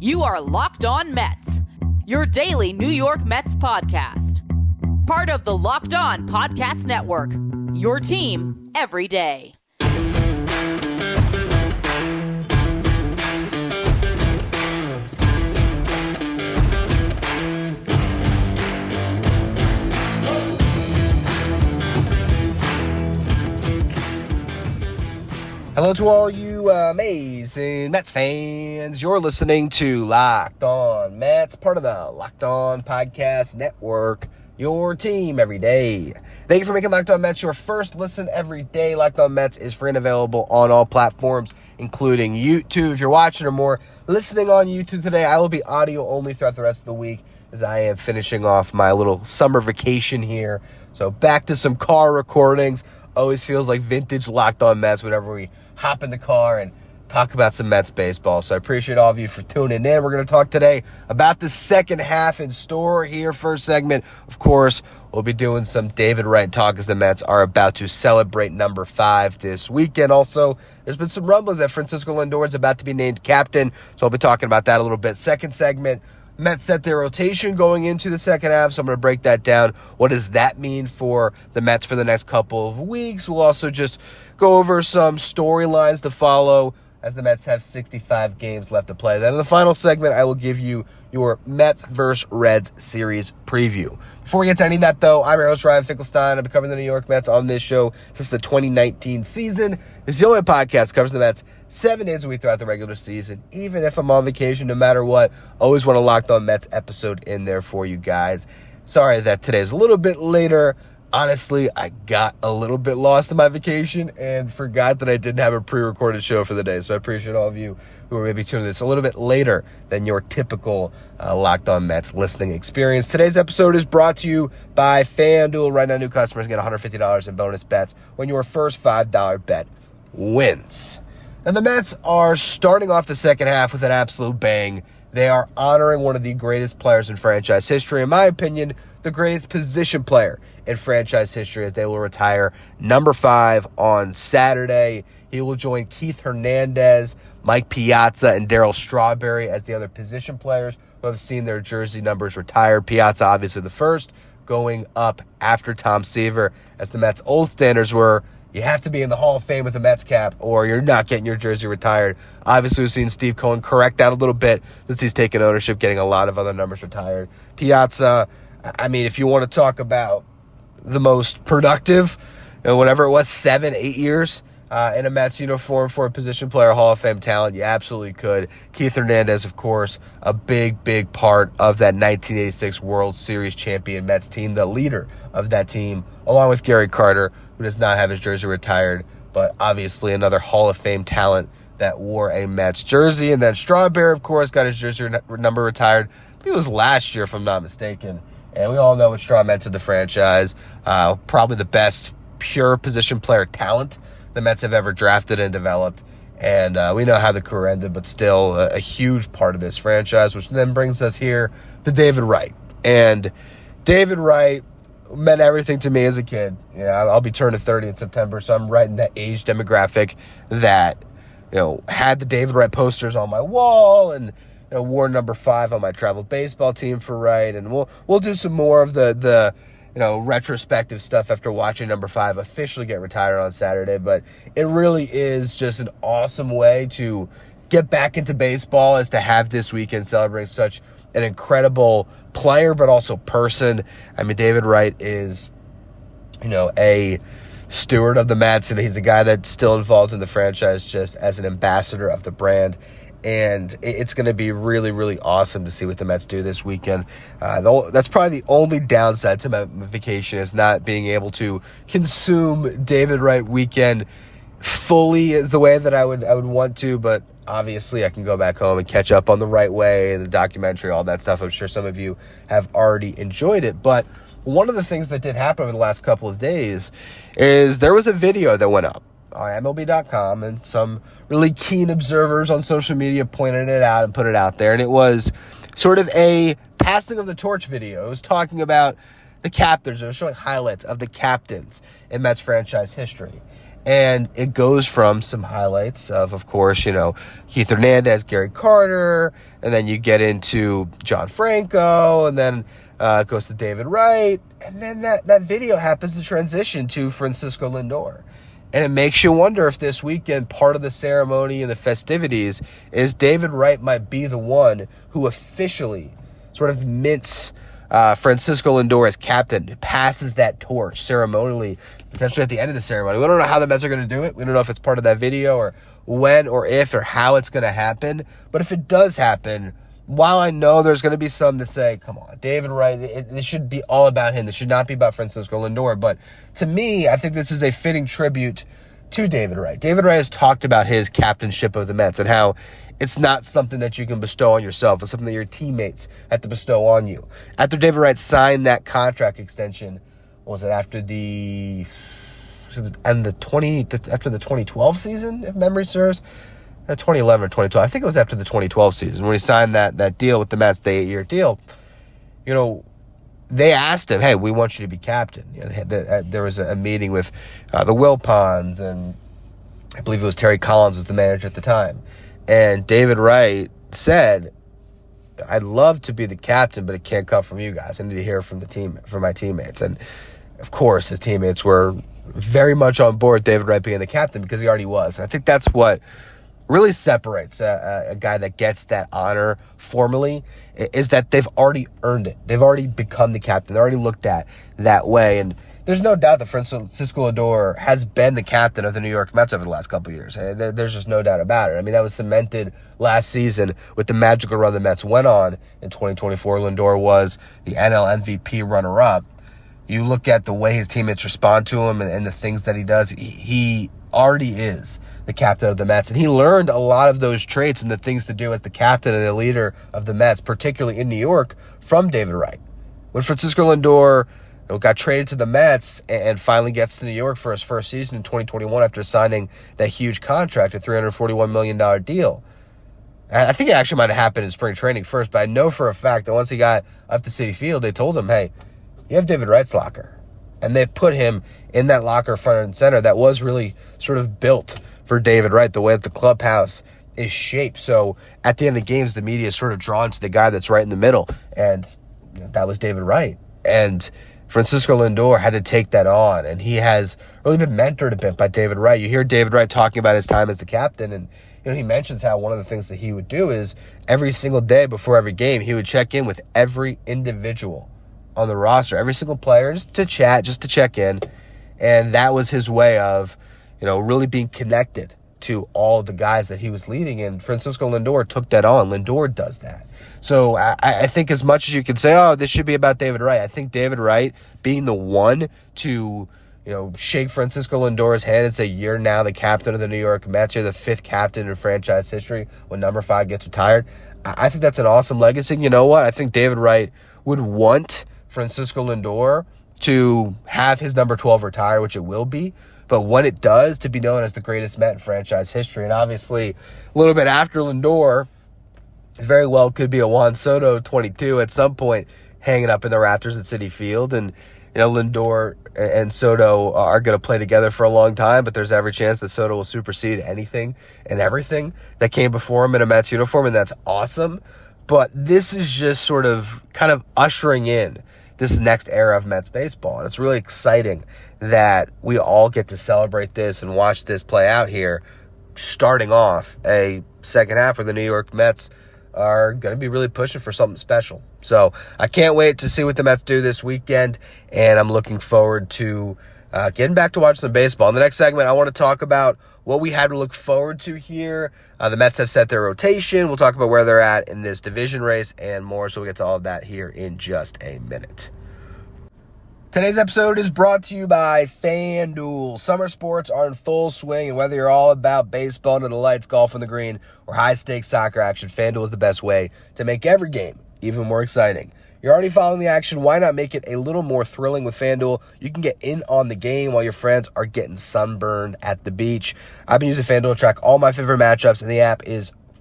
You are Locked On Mets, your daily New York Mets podcast. Part of the Locked On Podcast Network, your team every day. Hello to all you amazing Mets fans. You're listening to Locked On Mets, part of the Locked On Podcast Network, your team every day. Thank you for making Locked On Mets your first listen every day. Locked On Mets is free and available on all platforms, including YouTube. If you're watching or more listening on YouTube today, I will be audio only throughout the rest of the week as I am finishing off my little summer vacation here. So back to some car recordings. Always feels like vintage Locked On Mets whenever we hop in the car and talk about some Mets baseball. So I appreciate all of you for tuning in. We're going to talk today about the second half in store here. First segment, of course, we'll be doing some David Wright talk as the Mets are about to celebrate number 5 this weekend. Also, there's been some rumblings that Francisco Lindor is about to be named captain, so I'll be talking about that a little bit. Second segment, Mets set their rotation going into the second half, so I'm going to break that down. What does that mean for the Mets for the next couple of weeks? We'll also just go over some storylines to follow as the Mets have 65 games left to play. Then in the final segment, I will give you your Mets vs. Reds series preview. Before we get to any of that, though, I'm your host, Ryan Finkelstein. I've been covering the New York Mets on this show since the 2019 season. It's the only podcast that covers the Mets 7 days a week throughout the regular season. Even if I'm on vacation, no matter what, always want a Locked On Mets episode in there for you guys. Sorry that today's a little bit later. Honestly, I got a little bit lost in my vacation and forgot that I didn't have a pre-recorded show for the day. So I appreciate all of you who are maybe tuning this a little bit later than your typical Locked On Mets listening experience. Today's episode is brought to you by FanDuel. Right now, new customers get $150 in bonus bets when your first $5 bet wins. And the Mets are starting off the second half with an absolute bang. They are honoring one of the greatest players in franchise history. In my opinion, the greatest position player in franchise history, as they will retire number 5 on Saturday. He will join Keith Hernandez, Mike Piazza, and Darryl Strawberry as the other position players who have seen their jersey numbers retired. Piazza, obviously the first, going up after Tom Seaver, as the Mets' old standards were, you have to be in the Hall of Fame with a Mets cap or you're not getting your jersey retired. Obviously, we've seen Steve Cohen correct that a little bit since he's taken ownership, getting a lot of other numbers retired. Piazza, I mean, if you want to talk about the most productive, whatever it was, 7-8 years in a Mets uniform for a position player, Hall of Fame talent, you absolutely could. Keith Hernandez, of course, a big, big part of that 1986 World Series champion Mets team, the leader of that team, along with Gary Carter, who does not have his jersey retired, but obviously another Hall of Fame talent that wore a Mets jersey. And then Strawberry, of course, got his jersey number retired. I think it was last year, if I'm not mistaken. And we all know what Straw meant to the franchise. Probably the best pure position player talent the Mets have ever drafted and developed. And we know how the career ended, but still a huge part of this franchise, which then brings us here to David Wright. And David Wright meant everything to me as a kid. I'll be turning 30 in September, so I'm right in that age demographic that, had the David Wright posters on my wall and wore number 5 on my travel baseball team for Wright. And we'll do some more of the retrospective stuff after watching number 5 officially get retired on Saturday. But it really is just an awesome way to get back into baseball, is to have this weekend celebrating such an incredible player, but also person. I mean, David Wright is, a steward of the Mets, and he's a guy that's still involved in the franchise just as an ambassador of the brand. And it's going to be really, really awesome to see what the Mets do this weekend. That's probably the only downside to my vacation, is not being able to consume David Wright weekend fully is the way that I would want to. But obviously, I can go back home and catch up on The Right Way, the documentary, all that stuff. I'm sure some of you have already enjoyed it. But one of the things that did happen over the last couple of days is there was a video that went up on MLB.com, and some really keen observers on social media pointed it out and put it out there. And it was sort of a passing of the torch video. It was talking about the captains. It was showing highlights of the captains in Mets franchise history. And it goes from some highlights of course, Keith Hernandez, Gary Carter, and then you get into John Franco, and then it goes to David Wright, and then that video happens to transition to Francisco Lindor. And it makes you wonder if this weekend, part of the ceremony and the festivities is David Wright might be the one who officially sort of mints Francisco Lindor as captain, passes that torch ceremonially, potentially at the end of the ceremony. We don't know how the Mets are going to do it. We don't know if it's part of that video or when or if or how it's going to happen. But if it does happen, while I know there's going to be some that say, come on, David Wright, it should be all about him. This should not be about Francisco Lindor. But to me, I think this is a fitting tribute to David Wright. David Wright has talked about his captainship of the Mets and how it's not something that you can bestow on yourself. It's something that your teammates have to bestow on you. After David Wright signed that contract extension, what was it, after the 2012 season, if memory serves? 2011 or 2012. I think it was after the 2012 season when he signed that deal with the Mets, the 8-year deal. They asked him, hey, we want you to be captain. There was a meeting with the Wilpons, and I believe it was Terry Collins was the manager at the time. And David Wright said, I'd love to be the captain, but it can't come from you guys. I need to hear from my teammates. And of course, his teammates were very much on board David Wright being the captain because he already was. And I think that's what really separates a guy that gets that honor formally, is that they've already earned it. They've already become the captain. They're already looked at that way. And there's no doubt that Francisco Lindor has been the captain of the New York Mets over the last couple of years. There's just no doubt about it. I mean, that was cemented last season with the magical run the Mets went on in 2024. Lindor was the NL MVP runner-up. You look at the way his teammates respond to him and the things that he does, he already is the captain of the Mets. And he learned a lot of those traits and the things to do as the captain and the leader of the Mets, particularly in New York, from David Wright. When Francisco Lindor got traded to the Mets and finally gets to New York for his first season in 2021 after signing that huge contract, a $341 million deal. I think it actually might have happened in spring training first, but I know for a fact that once he got up to Citi Field, they told him, hey, you have David Wright's locker. And they put him in that locker front and center that was really sort of built for David Wright, the way that the clubhouse is shaped. So at the end of games, the media is sort of drawn to the guy that's right in the middle. And that was David Wright. And Francisco Lindor had to take that on, and he has really been mentored a bit by David Wright. You hear David Wright talking about his time as the captain, and he mentions how one of the things that he would do is every single day before every game, he would check in with every individual on the roster, every single player, just to chat, just to check in. And that was his way of, really being connected to all of the guys that he was leading. And Francisco Lindor took that on. Lindor does that. So I think as much as you can say, oh, this should be about David Wright, I think David Wright being the one to, shake Francisco Lindor's hand and say, you're now the captain of the New York Mets. You're the fifth captain in franchise history when number 5 gets retired. I think that's an awesome legacy. You know what? I think David Wright would want Francisco Lindor to have his number 12 retire, which it will be. But when it does, to be known as the greatest Met in franchise history. And obviously, a little bit after Lindor, very well could be a Juan Soto 22 at some point hanging up in the rafters at Citi Field. And, Lindor and Soto are going to play together for a long time, but there's every chance that Soto will supersede anything and everything that came before him in a Mets uniform, and that's awesome. But this is just sort of kind of ushering in this next era of Mets baseball. And it's really exciting that we all get to celebrate this and watch this play out here, starting off a second half where the New York Mets are going to be really pushing for something special. So I can't wait to see what the Mets do this weekend, and I'm looking forward to getting back to watching some baseball. In the next segment, I want to talk about what we had to look forward to here. The Mets have set their rotation. We'll talk about where they're at in this division race and more, so we'll get to all of that here in just a minute. Today's episode is brought to you by FanDuel. Summer sports are in full swing, and whether you're all about baseball under the lights, golf on the green, or high-stakes soccer action, FanDuel is the best way to make every game even more exciting. You're already following the action. Why not make it a little more thrilling with FanDuel? You can get in on the game while your friends are getting sunburned at the beach. I've been using FanDuel to track all my favorite matchups, and the app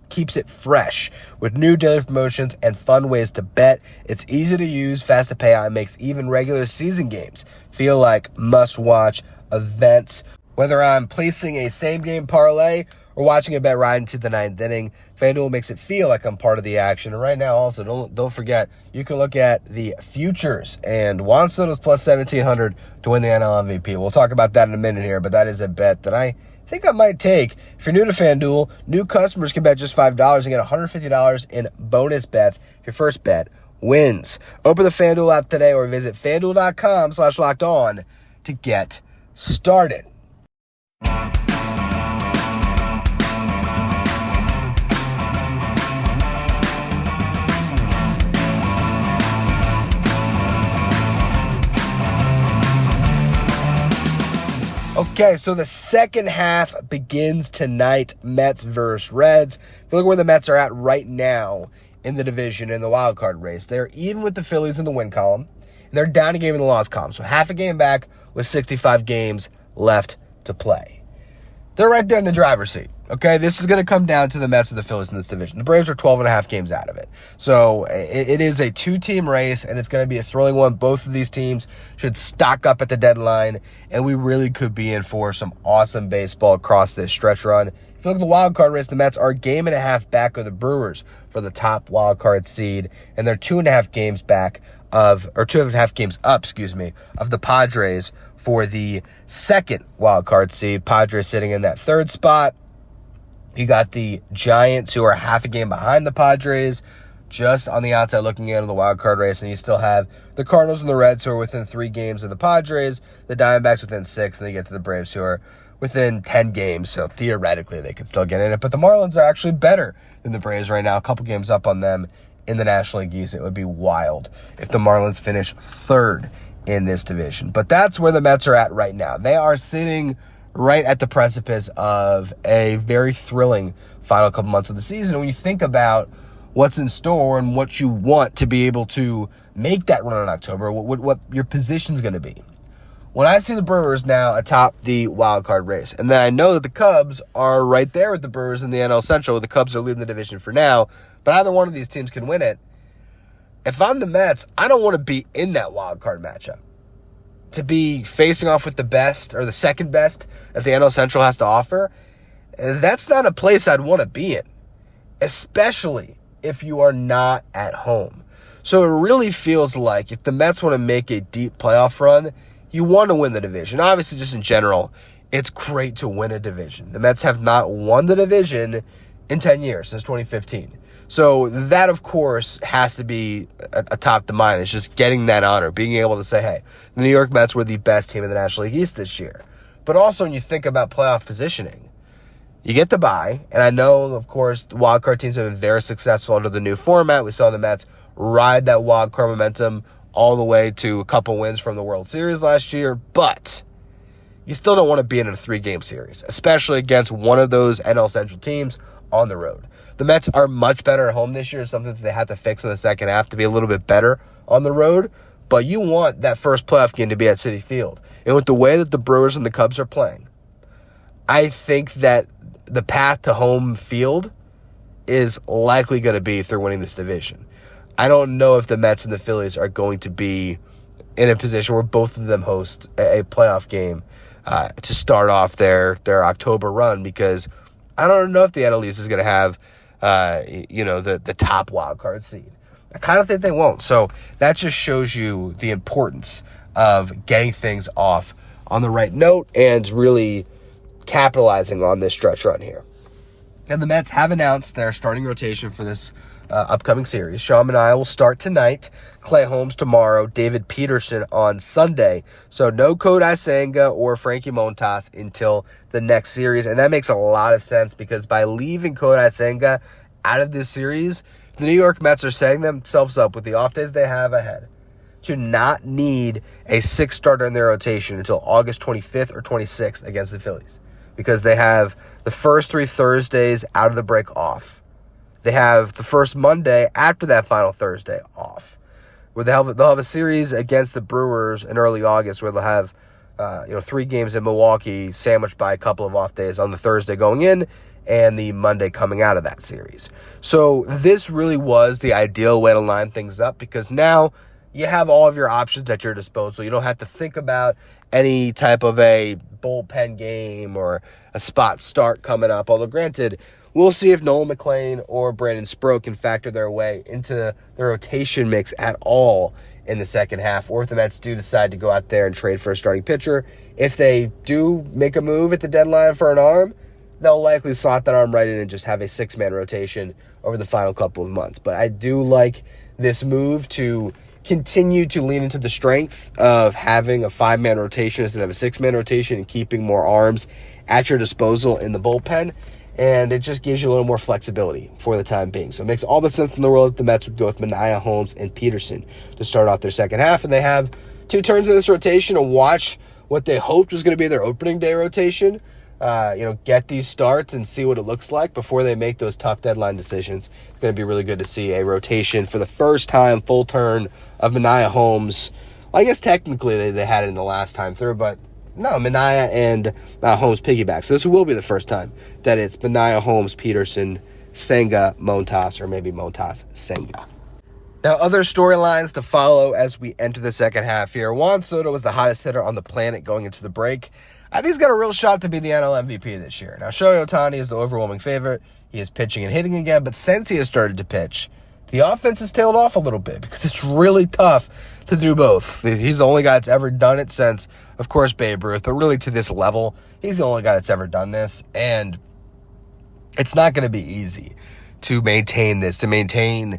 keeps it fresh with new daily promotions and fun ways to bet. It's easy to use, fast to pay out, and makes even regular season games feel like must-watch events. Whether I'm placing a same-game parlay or watching a bet right into the ninth inning, FanDuel makes it feel like I'm part of the action. And right now, also, don't forget, you can look at the futures, and Juan Soto's plus 1,700 to win the NL MVP. We'll talk about that in a minute here, but that is a bet that I think I might take. If you're new to FanDuel, new customers can bet just $5 and get $150 in bonus bets if your first bet wins. Open the FanDuel app today or visit FanDuel.com/lockedon to get started. Okay, so the second half begins tonight, Mets versus Reds. If you look where the Mets are at right now in the division, in the wild card race, they're even with the Phillies in the win column, and they're down a game in the loss column. So half a game back with 65 games left to play. They're right there in the driver's seat. Okay, this is going to come down to the Mets and the Phillies in this division. The Braves are 12 and a half games out of it. So it is a two-team race, and it's going to be a thrilling one. Both of these teams should stock up at the deadline, and we really could be in for some awesome baseball across this stretch run. If you look at the wild card race, the Mets are a game and a half back of the Brewers for the top wild card seed, and they're 2.5 games back of, or 2.5 games up, of the Padres for the second wild card seed. Padres sitting in that third spot. You got the Giants, who are half a game behind the Padres, just on the outside looking in on the wild card race. And you still have the Cardinals and the Reds, who are within 3 games of the Padres, the Diamondbacks within 6, and then you get to the Braves, who are within 10 games. So theoretically, they could still get in it. But the Marlins are actually better than the Braves right now, a couple games up on them in the National League East. It would be wild if the Marlins finish third in this division. But that's where the Mets are at right now. They are sitting right at the precipice of a very thrilling final couple months of the season. When you think about what's in store and what you want to be able to make that run in October, what your position's going to be. When I see the Brewers now atop the wild card race, and then I know that the Cubs are right there with the Brewers in the NL Central. The Cubs are leading the division for now, but either one of these teams can win it. If I'm the Mets, I don't want to be in that wild card matchup. To be facing off with the best or the second best that the NL Central has to offer, that's not a place I'd want to be in, especially if you are not at home. So it really feels like if the Mets want to make a deep playoff run, you want to win the division. Obviously, just in general, it's great to win a division. The Mets have not won the division in 10 years, since 2015. So that, of course, has to be atop the mind. It's just getting that honor, being able to say, hey, the New York Mets were the best team in the National League East this year. But also when you think about playoff positioning, you get the bye. And I know, of course, the wildcard teams have been very successful under the new format. We saw the Mets ride that wildcard momentum all the way to a couple wins from the World Series last year. But you still don't want to be in a 3-game series, especially against one of those NL Central teams on the road. The Mets are much better at home this year, something that they had to fix in the second half to be a little bit better on the road. But you want that first playoff game to be at Citi Field. And with the way that the Brewers and the Cubs are playing, I think that the path to home field is likely going to be through winning this division. I don't know if the Mets and the Phillies are going to be in a position where both of them host a playoff game to start off their October run, because I don't know if the NL East is going to have the top wild card seed. I kind of think they won't. So that just shows you the importance of getting things off on the right note and really capitalizing on this stretch run here. And the Mets have announced their starting rotation for this upcoming series. Sean and I will start tonight. Clay Holmes tomorrow. David Peterson on Sunday. So no Kodai Senga or Frankie Montas until the next series. And that makes a lot of sense, because by leaving Kodai Senga out of this series, the New York Mets are setting themselves up with the off days they have ahead to not need a 6th starter in their rotation until August 25th or 26th against the Phillies, because they have the first 3 Thursdays out of the break off. They have the first Monday after that final Thursday off, where they'll have a series against the Brewers in early August, where they'll have 3 games in Milwaukee sandwiched by a couple of off days on the Thursday going in and the Monday coming out of that series. So this really was the ideal way to line things up, because now you have all of your options at your disposal. You don't have to think about any type of a bullpen game or a spot start coming up. Although, granted, we'll see if Nolan McLean or Brandon Sproat can factor their way into the rotation mix at all in the second half, or if the Mets do decide to go out there and trade for a starting pitcher. If they do make a move at the deadline for an arm, they'll likely slot that arm right in and just have a 6-man rotation over the final couple of months. But I do like this move to continue to lean into the strength of having a 5-man rotation instead of a 6-man rotation and keeping more arms at your disposal in the bullpen. And it just gives you a little more flexibility for the time being. So it makes all the sense in the world that the Mets would go with Manaea, Holmes, and Peterson to start off their second half. And they have 2 turns in this rotation to watch what they hoped was going to be their opening day rotation. Get these starts and see what it looks like before they make those tough deadline decisions. It's going to be really good to see a rotation for the first time, full turn of Manaea, Holmes. Well, I guess technically they had it in the last time through, but no, Manaea and Holmes piggyback. So this will be the first time that it's Manaea, Holmes, Peterson, Senga, Montas, or maybe Montas, Senga. Now, other storylines to follow as we enter the second half here. Juan Soto was the hottest hitter on the planet going into the break. I think he's got a real shot to be the NL MVP this year. Now, Shohei Ohtani is the overwhelming favorite. He is pitching and hitting again, but since he has started to pitch, the offense has tailed off a little bit because it's really tough to do both. He's the only guy that's ever done it since, of course, Babe Ruth, but really to this level, he's the only guy that's ever done this, and it's not going to be easy to maintain this, to maintain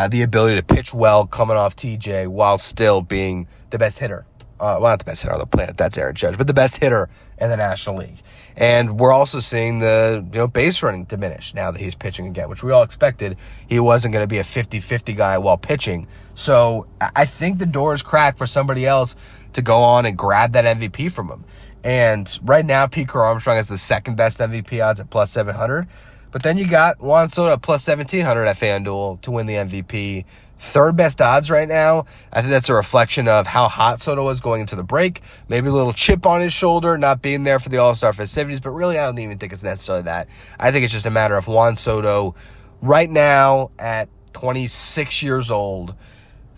the ability to pitch well coming off TJ while still being the best hitter. Not the best hitter on the planet, that's Aaron Judge, but the best hitter in the National League. And we're also seeing the base running diminish now that he's pitching again, which we all expected. He wasn't going to be a 50-50 guy while pitching. So I think the door is cracked for somebody else to go on and grab that MVP from him. And right now, Pete Armstrong has the second best MVP odds at plus 700. But then you got Juan Soto at plus 1,700 at FanDuel to win the MVP. Third best odds right now. I think that's a reflection of how hot Soto was going into the break. Maybe a little chip on his shoulder, not being there for the All-Star festivities, but really I don't even think it's necessarily that. I think it's just a matter of Juan Soto right now at 26 years old,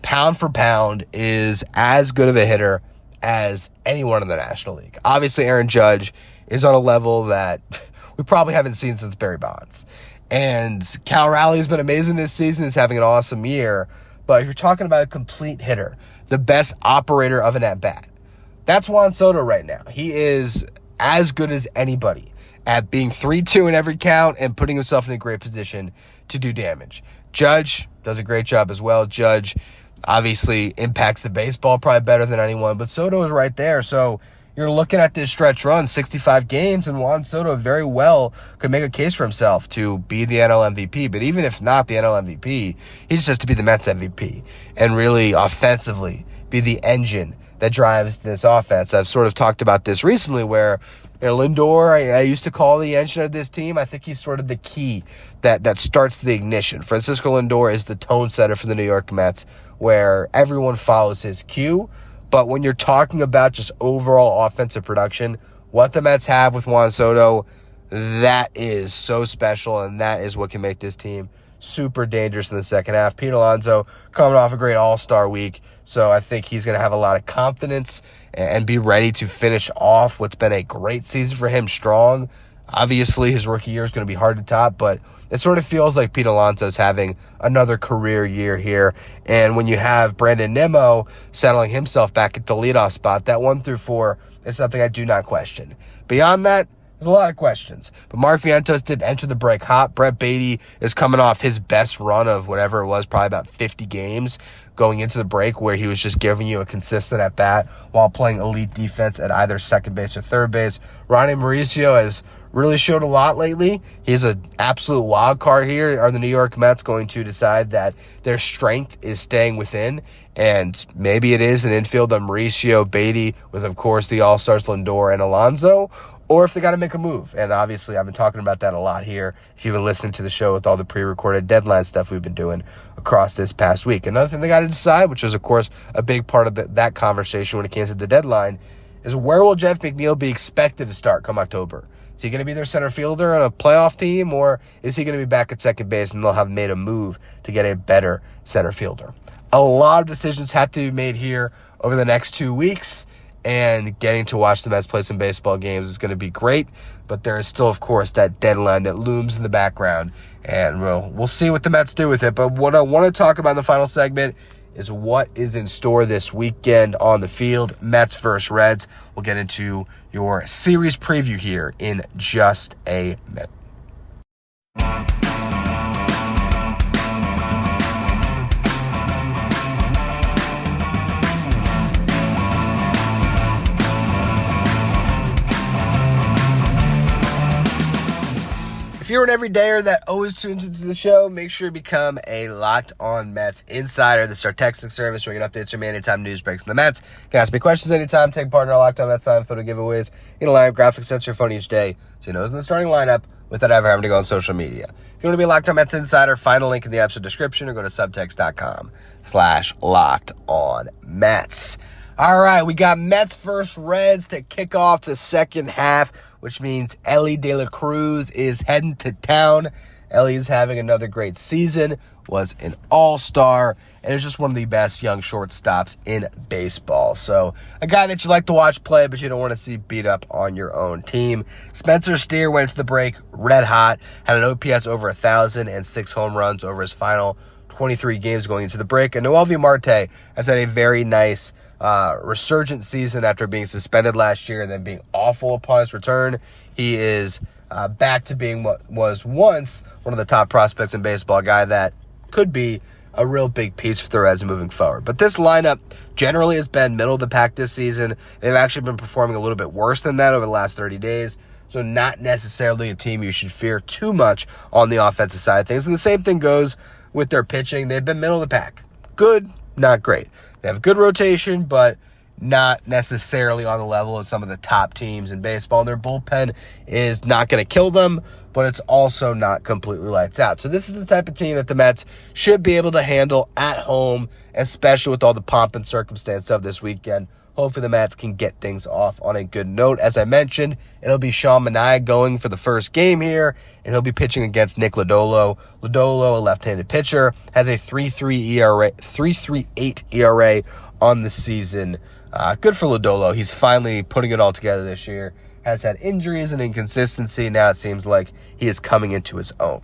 pound for pound, is as good of a hitter as anyone in the National League. Obviously, Aaron Judge is on a level that we probably haven't seen since Barry Bonds. And Cal Raleigh has been amazing this season. He's having an awesome year. But if you're talking about a complete hitter, the best operator of an at-bat, that's Juan Soto right now. He is as good as anybody at being 3-2 in every count and putting himself in a great position to do damage. Judge does a great job as well. Judge obviously impacts the baseball probably better than anyone, but Soto is right there. So you're looking at this stretch run, 65 games, and Juan Soto very well could make a case for himself to be the NL MVP. But even if not the NL MVP, he just has to be the Mets MVP and really offensively be the engine that drives this offense. I've sort of talked about this recently where Lindor, I used to call the engine of this team. I think he's sort of the key that starts the ignition. Francisco Lindor is the tone setter for the New York Mets where everyone follows his cue. But when you're talking about just overall offensive production, what the Mets have with Juan Soto, that is so special, and that is what can make this team super dangerous in the second half. Pete Alonso coming off a great All-Star week, so I think he's going to have a lot of confidence and be ready to finish off what's been a great season for him strong. Obviously, his rookie year is going to be hard to top, but it sort of feels like Pete Alonso's having another career year here. And when you have Brandon Nimmo settling himself back at the leadoff spot, that 1-4 is something I do not question. Beyond that, there's a lot of questions. But Mark Vientos did enter the break hot. Brett Beatty is coming off his best run of whatever it was, probably about 50 games going into the break, where he was just giving you a consistent at-bat while playing elite defense at either second base or third base. Ronny Mauricio has really showed a lot lately. He's an absolute wild card here. Are the New York Mets going to decide that their strength is staying within? And maybe it is an infield of Mauricio, Beatty, with, of course, the All-Stars Lindor and Alonso. Or if they got to make a move. And obviously, I've been talking about that a lot here. If you've been listening to the show with all the pre-recorded deadline stuff we've been doing across this past week. Another thing they got to decide, which was, of course, a big part of that conversation when it came to the deadline, is where will Jeff McNeil be expected to start come October? Is he going to be their center fielder on a playoff team, or is he going to be back at second base and they'll have made a move to get a better center fielder? A lot of decisions have to be made here over the next 2 weeks, and getting to watch the Mets play some baseball games is going to be great. But there is still, of course, that deadline that looms in the background, and we'll see what the Mets do with it. But what I want to talk about in the final segment is what is in store this weekend on the field. Mets versus Reds. We'll get into your series preview here in just a minute. If you're an everydayer that always tunes into the show, make sure you become a Locked On Mets insider. This is our texting service where you get updates from anytime news breaks from the Mets. You can ask me questions anytime, take part in our Locked On Mets sign photo giveaways, get a live graphic sent to your phone each day so you know who's in the starting lineup without ever having to go on social media. If you want to be a Locked On Mets insider, find a link in the episode description or go to subtext.com/LockedOnMets. All right, we got Mets versus Reds to kick off the second half, which means Elly De La Cruz is heading to town. Elly is having another great season, was an all-star, and is just one of the best young shortstops in baseball. So a guy that you like to watch play, but you don't want to see beat up on your own team. Spencer Steer went to the break red hot, had an OPS over 1,000 and 6 home runs over his final 23 games going into the break. And Noelvi Marte has had a very nice resurgent season after being suspended last year and then being awful upon his return. He is back to being what was once one of the top prospects in baseball, a guy that could be a real big piece for the Reds moving forward. But this lineup generally has been middle of the pack this season. They've actually been performing a little bit worse than that over the last 30 days. So not necessarily a team you should fear too much on the offensive side of things. And the same thing goes with their pitching. They've been middle of the pack. Good, not great. They have a good rotation, but not necessarily on the level of some of the top teams in baseball. And their bullpen is not going to kill them, but it's also not completely lights out. So this is the type of team that the Mets should be able to handle at home, especially with all the pomp and circumstance of this weekend. Hopefully the Mets can get things off on a good note. As I mentioned, it'll be Sean Manaea going for the first game here, and he'll be pitching against Nick Lodolo. Lodolo, a left-handed pitcher, has a 3.38 ERA on the season. Good for Lodolo. He's finally putting it all together this year. Has had injuries and inconsistency. Now it seems like he is coming into his own.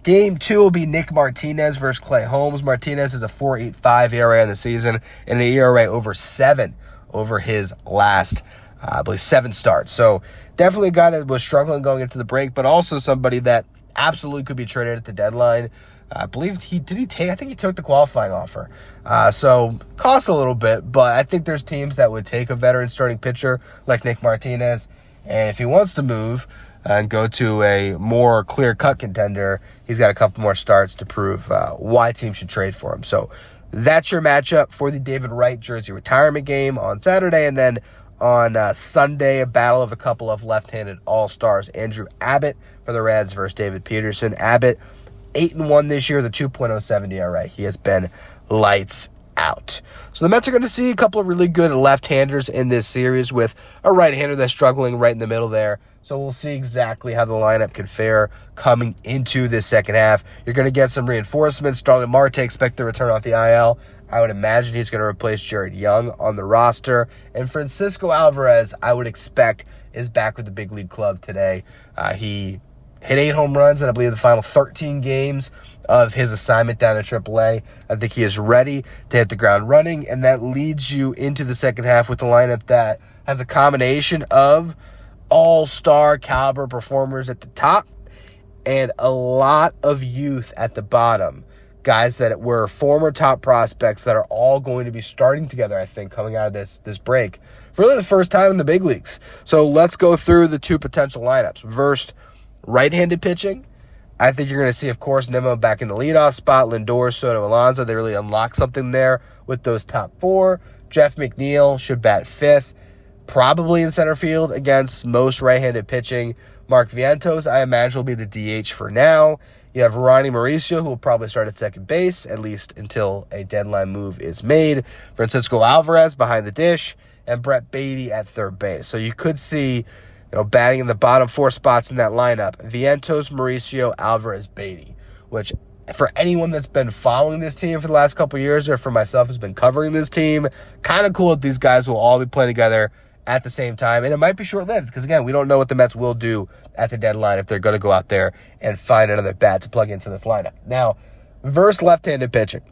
Game 2 will be Nick Martinez versus Clay Holmes. Martinez has a 4.85 ERA on the season and an ERA over 7 over his last, I believe, 7 starts. So definitely a guy that was struggling going into the break, but also somebody that absolutely could be traded at the deadline. I believe I think he took the qualifying offer. So costs a little bit, but I think there's teams that would take a veteran starting pitcher like Nick Martinez. And if he wants to move and go to a more clear-cut contender, he's got a couple more starts to prove why teams should trade for him. So that's your matchup for the David Wright jersey retirement game on Saturday. And then on Sunday, a battle of a couple of left-handed all-stars. Andrew Abbott for the Reds versus David Peterson. Abbott, 8-1 this year with a 2.07 ERA. He has been lights out. So the Mets are going to see a couple of really good left-handers in this series with a right-hander that's struggling right in the middle there. So we'll see exactly how the lineup can fare coming into this second half. You're going to get some reinforcements. Starling Marte expect to return off the IL. I would imagine he's going to replace Jared Young on the roster. And Francisco Alvarez, I would expect, is back with the big league club today. He hit 8 home runs in, I believe, the final 13 games of his assignment down at AAA. I think he is ready to hit the ground running, and that leads you into the second half with a lineup that has a combination of all-star caliber performers at the top and a lot of youth at the bottom. Guys that were former top prospects that are all going to be starting together, I think, coming out of this break for really the first time in the big leagues. So let's go through the 2 potential lineups. First, right-handed pitching. I think you're going to see, of course, Nimmo back in the leadoff spot. Lindor, Soto, Alonso. They really unlock something there with those top 4. Jeff McNeil should bat 5th. Probably in center field against most right-handed pitching. Mark Vientos, I imagine, will be the DH for now. You have Ronny Mauricio, who will probably start at second base, at least until a deadline move is made. Francisco Alvarez behind the dish, and Brett Beatty at third base. So you could see, batting in the bottom 4 spots in that lineup, Vientos, Mauricio, Alvarez, Beatty, which for anyone that's been following this team for the last couple of years, or for myself who's been covering this team, kind of cool that these guys will all be playing together at the same time. And it might be short-lived because, again, we don't know what the Mets will do at the deadline if they're going to go out there and find another bat to plug into this lineup. Now, versus left-handed pitching,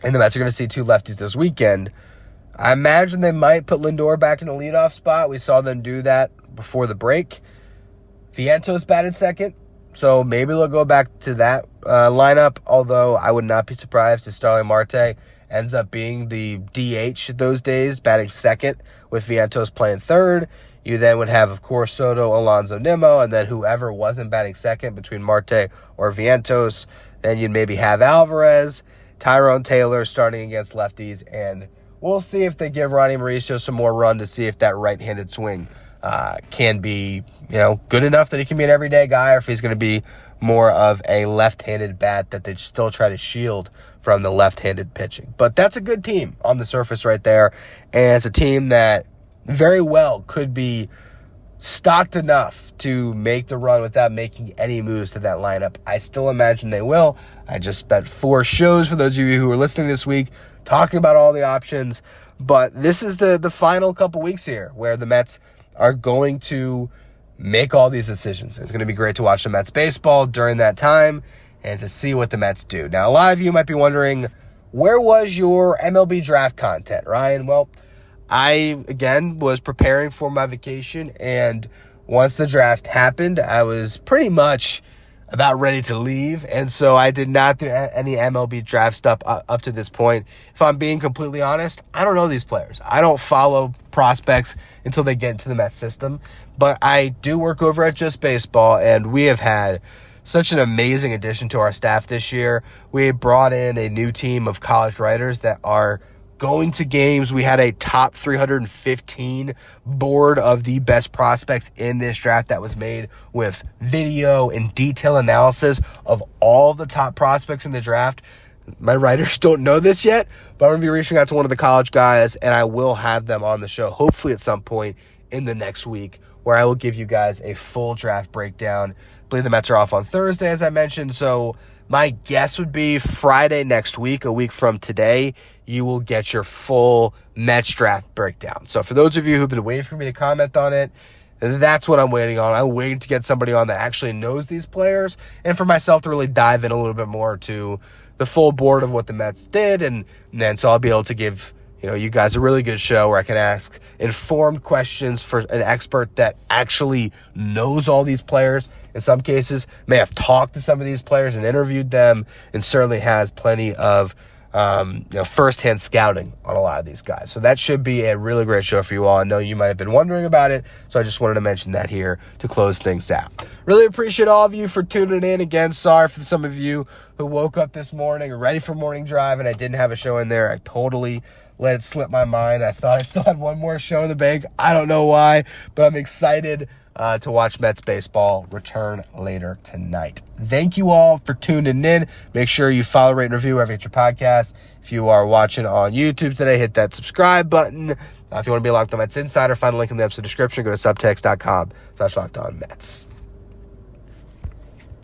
and the Mets are going to see two lefties this weekend. I imagine they might put Lindor back in the leadoff spot. We saw them do that before the break. Vientos batted second, so maybe they'll go back to that lineup, although I would not be surprised if Starling Marte ends up being the DH those days, batting second, with Vientos playing third. You then would have, of course, Soto, Alonso, Nimmo, and then whoever wasn't batting second between Marte or Vientos. Then you'd maybe have Alvarez, Tyrone Taylor starting against lefties, and we'll see if they give Ronny Mauricio some more run to see if that right-handed swing can be, good enough that he can be an everyday guy, or if he's going to be more of a left-handed bat that they still try to shield from the left-handed pitching. But that's a good team on the surface right there, and it's a team that very well could be stocked enough to make the run without making any moves to that lineup. I still imagine they will. I just spent 4 shows, for those of you who are listening this week, talking about all the options. But this is the final couple weeks here where the Mets are going to make all these decisions. It's going to be great to watch the Mets baseball during that time and to see what the Mets do. Now, a lot of you might be wondering, where was your MLB draft content, Ryan? Well, I, again, was preparing for my vacation, and once the draft happened, I was pretty much about ready to leave, and so I did not do any MLB draft stuff up to this point. If I'm being completely honest, I don't know these players. I don't follow prospects until they get into the Mets system, but I do work over at Just Baseball, and we have had such an amazing addition to our staff this year. We brought in a new team of college writers that are going to games. We had a top 315 board of the best prospects in this draft that was made with video and detailed analysis of all the top prospects in the draft. My writers don't know this yet, but I'm going to be reaching out to one of the college guys, and I will have them on the show, hopefully at some point in the next week, where I will give you guys a full draft breakdown. I believe the Mets are off on Thursday, as I mentioned, so my guess would be Friday next week, a week from today, you will get your full Mets draft breakdown. So for those of you who've been waiting for me to comment on it, that's what I'm waiting on. I'm waiting to get somebody on that actually knows these players, and for myself to really dive in a little bit more to the full board of what the Mets did, and then so I'll be able to give you guys a really good show where I can ask informed questions for an expert that actually knows all these players. In some cases, may have talked to some of these players and interviewed them, and certainly has plenty of firsthand scouting on a lot of these guys. So that should be a really great show for you all. I know you might have been wondering about it, so I just wanted to mention that here to close things out. Really appreciate all of you for tuning in. Again, sorry for some of you who woke up this morning ready for morning drive and I didn't have a show in there. I totally let it slip my mind. I thought I still had one more show in the bank. I don't know why, but I'm excited to watch Mets baseball return later tonight. Thank you all for tuning in. Make sure you follow, rate, and review wherever you get your podcast. If you are watching on YouTube today, hit that subscribe button. If you want to be a Locked On Mets insider, find the link in the episode description. Go to subtext.com/LockedOnMets.